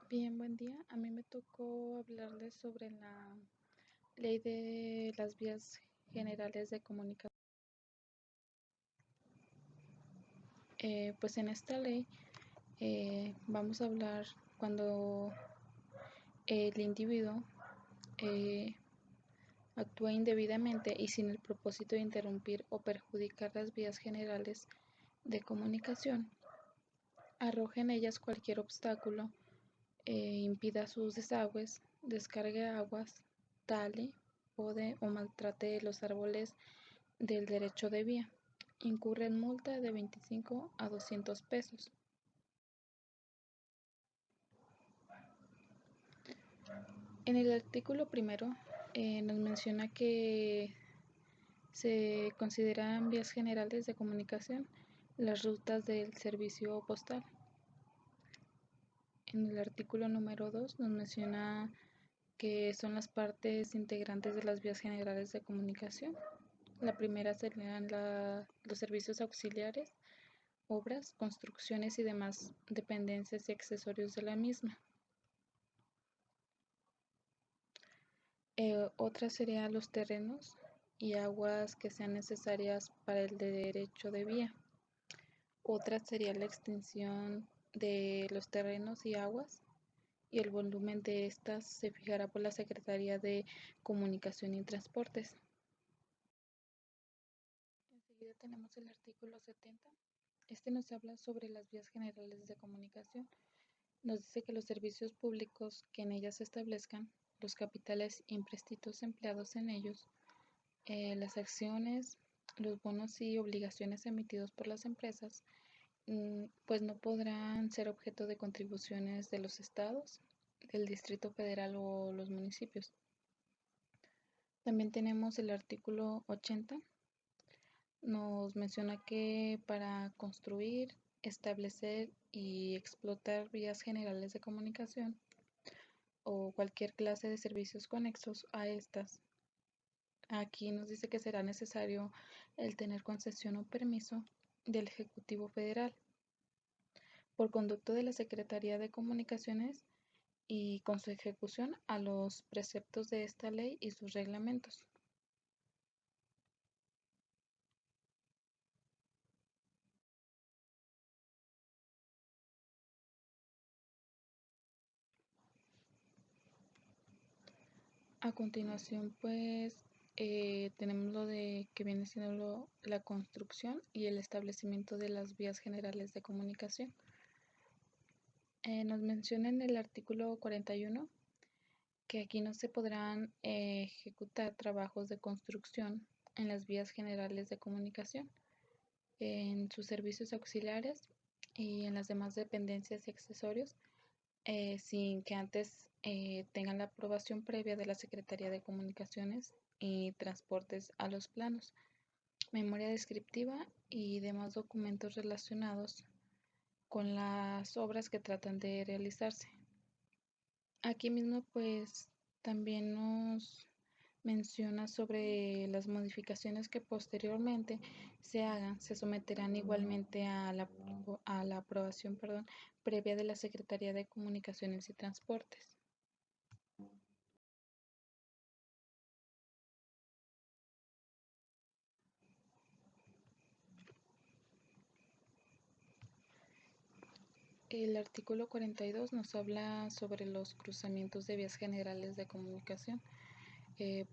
Bien, buen día. A mí me tocó hablarles sobre la ley de las vías generales de comunicación. Pues en esta ley vamos a hablar cuando el individuo eh, actúa indebidamente y sin el propósito de interrumpir o perjudicar las vías generales de comunicación, arroja en ellas cualquier obstáculo, impida sus desagües, descargue aguas, tale, pode o maltrate los árboles del derecho de vía. Incurre en multa de 25 a 200 pesos. En el artículo primero nos menciona que se consideran vías generales de comunicación las rutas del servicio postal. En el artículo número 2 nos menciona que son las partes integrantes de las vías generales de comunicación. La primera serían los servicios auxiliares, obras, construcciones y demás dependencias y accesorios de la misma. Otra serían los terrenos y aguas que sean necesarias para el derecho de vía. Otra sería la extensión de los terrenos y aguas, y el volumen de estas se fijará por la Secretaría de Comunicación y Transportes. Enseguida tenemos el artículo 70. Este nos habla sobre las vías generales de comunicación. Nos dice que los servicios públicos que en ellas se establezcan, los capitales y empréstitos empleados en ellos, las acciones, los bonos y obligaciones emitidos por las empresas, pues no podrán ser objeto de contribuciones de los estados, del Distrito Federal o los municipios. También tenemos el artículo 80. Nos menciona que para construir, establecer y explotar vías generales de comunicación o cualquier clase de servicios conexos a estas, aquí nos dice que será necesario el tener concesión o permiso del Ejecutivo Federal por conducto de la Secretaría de Comunicaciones y con su ejecución a los preceptos de esta ley y sus reglamentos. A continuación, pues tenemos lo de que viene siendo la construcción y el establecimiento de las vías generales de comunicación. Nos menciona en el artículo 41 que aquí no se podrán ejecutar trabajos de construcción en las vías generales de comunicación, en sus servicios auxiliares y en las demás dependencias y accesorios, sin que antes tengan la aprobación previa de la Secretaría de Comunicaciones y Transportes a los planos, memoria descriptiva y demás documentos relacionados con las obras que tratan de realizarse. Aquí mismo pues también nos menciona sobre las modificaciones que posteriormente se hagan, se someterán igualmente a la aprobación, previa de la Secretaría de Comunicaciones y Transportes. El artículo 42 nos habla sobre los cruzamientos de vías generales de comunicación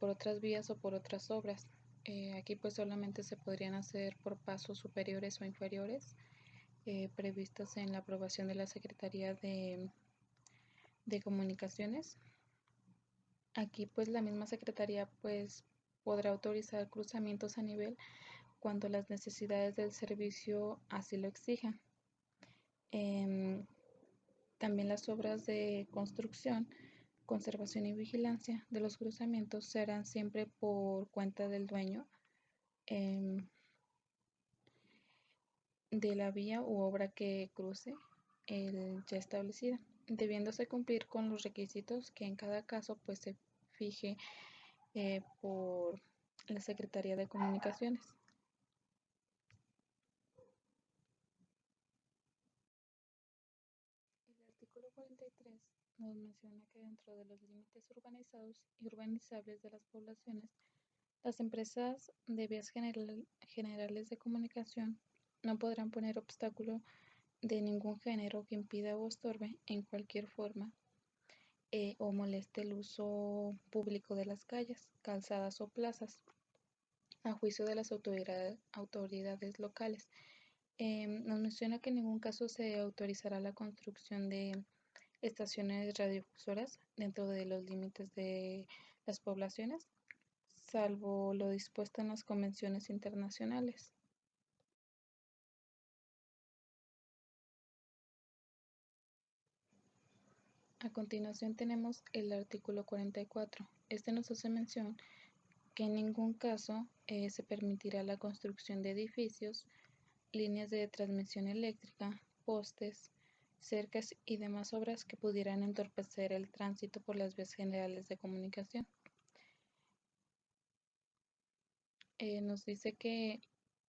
por otras vías o por otras obras. Aquí pues solamente se podrían hacer por pasos superiores o inferiores previstas en la aprobación de la Secretaría de Comunicaciones. Aquí pues la misma Secretaría pues podrá autorizar cruzamientos a nivel cuando las necesidades del servicio así lo exijan. También las obras de construcción, conservación y vigilancia de los cruzamientos serán siempre por cuenta del dueño de la vía u obra que cruce el ya establecida, debiéndose cumplir con los requisitos que en cada caso pues se fije por la Secretaría de Comunicaciones. El artículo 43 nos menciona que dentro de los límites urbanizados y urbanizables de las poblaciones, las empresas de vías generales de comunicación no podrán poner obstáculo de ningún género que impida o estorbe en cualquier forma o moleste el uso público de las calles, calzadas o plazas, a juicio de las autoridades locales. Nos menciona que en ningún caso se autorizará la construcción de estaciones radiofusoras dentro de los límites de las poblaciones, salvo lo dispuesto en las convenciones internacionales. A continuación tenemos el artículo 44. Este nos hace mención que en ningún caso se permitirá la construcción de edificios, líneas de transmisión eléctrica, postes, cercas y demás obras que pudieran entorpecer el tránsito por las vías generales de comunicación. Nos dice que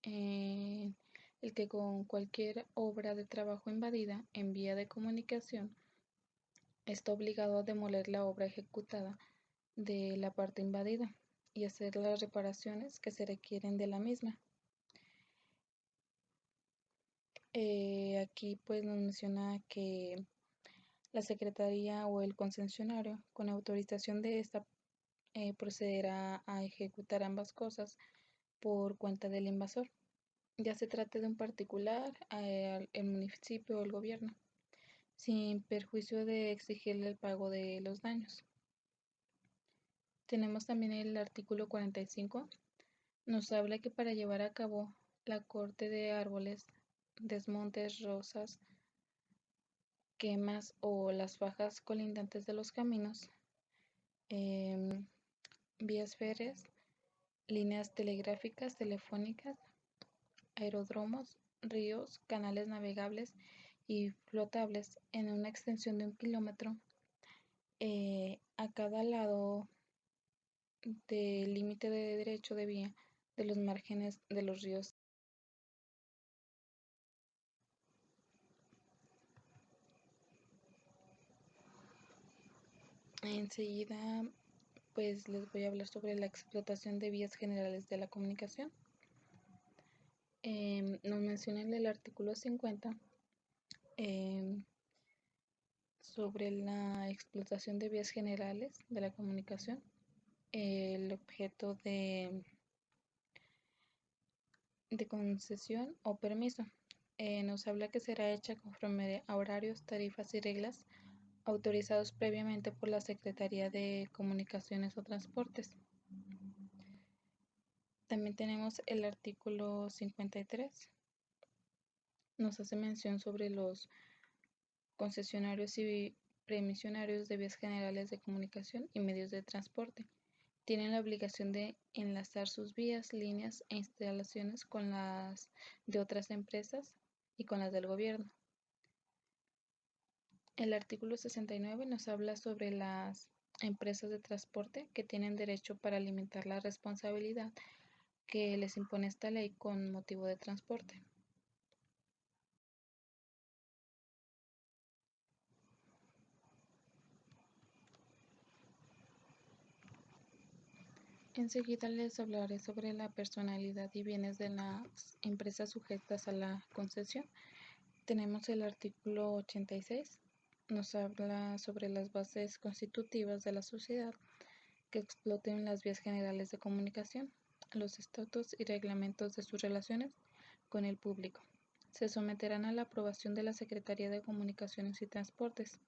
el que con cualquier obra de trabajo invadida en vía de comunicación está obligado a demoler la obra ejecutada de la parte invadida y hacer las reparaciones que se requieren de la misma. Aquí pues nos menciona que la Secretaría o el concesionario, con autorización de esta, procederá a ejecutar ambas cosas por cuenta del invasor, ya se trate de un particular, el municipio o el gobierno, sin perjuicio de exigirle el pago de los daños. Tenemos también el artículo 45. Nos habla que para llevar a cabo la corte de árboles, desmontes, rozas, quemas o las fajas colindantes de los caminos, vías férreas, líneas telegráficas, telefónicas, aeródromos, ríos, canales navegables y flotables en una extensión de 1 kilómetro a cada lado del límite de derecho de vía de los márgenes de los ríos. Enseguida, pues les voy a hablar sobre la explotación de vías generales de la comunicación. Nos menciona en el artículo 50 sobre la explotación de vías generales de la comunicación. El objeto de concesión o permiso. Nos habla que será hecha conforme a horarios, tarifas y reglas autorizados previamente por la Secretaría de Comunicaciones o Transportes. También tenemos el artículo 53. Nos hace mención sobre los concesionarios y permisionarios de vías generales de comunicación y medios de transporte. Tienen la obligación de enlazar sus vías, líneas e instalaciones con las de otras empresas y con las del gobierno. El artículo 69 nos habla sobre las empresas de transporte que tienen derecho para limitar la responsabilidad que les impone esta ley con motivo de transporte. Enseguida les hablaré sobre la personalidad y bienes de las empresas sujetas a la concesión. Tenemos el artículo 86. Nos habla sobre las bases constitutivas de la sociedad que exploten las vías generales de comunicación, los estatutos y reglamentos de sus relaciones con el público. Se someterán a la aprobación de la Secretaría de Comunicaciones y Transportes.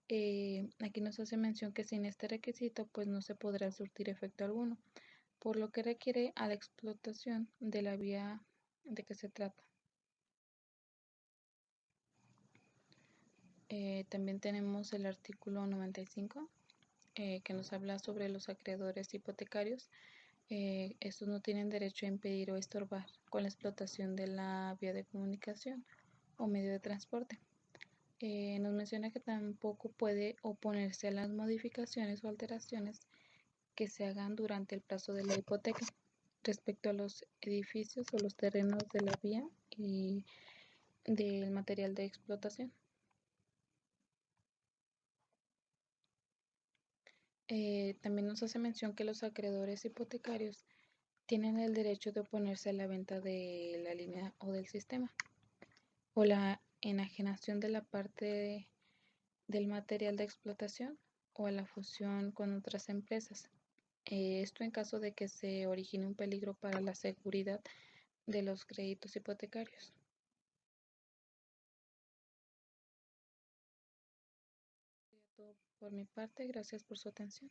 Aquí nos hace mención que sin este requisito pues no se podrá surtir efecto alguno, por lo que requiere a la explotación de la vía de que se trata. También tenemos el artículo 95 que nos habla sobre los acreedores hipotecarios. Estos no tienen derecho a impedir o estorbar con la explotación de la vía de comunicación o medio de transporte. Nos menciona que tampoco puede oponerse a las modificaciones o alteraciones que se hagan durante el plazo de la hipoteca respecto a los edificios o los terrenos de la vía y del material de explotación. También nos hace mención que los acreedores hipotecarios tienen el derecho de oponerse a la venta de la línea o del sistema o la enajenación de la parte del material de explotación o a la fusión con otras empresas. Esto en caso de que se origine un peligro para la seguridad de los créditos hipotecarios. Sería todo por mi parte. Gracias por su atención.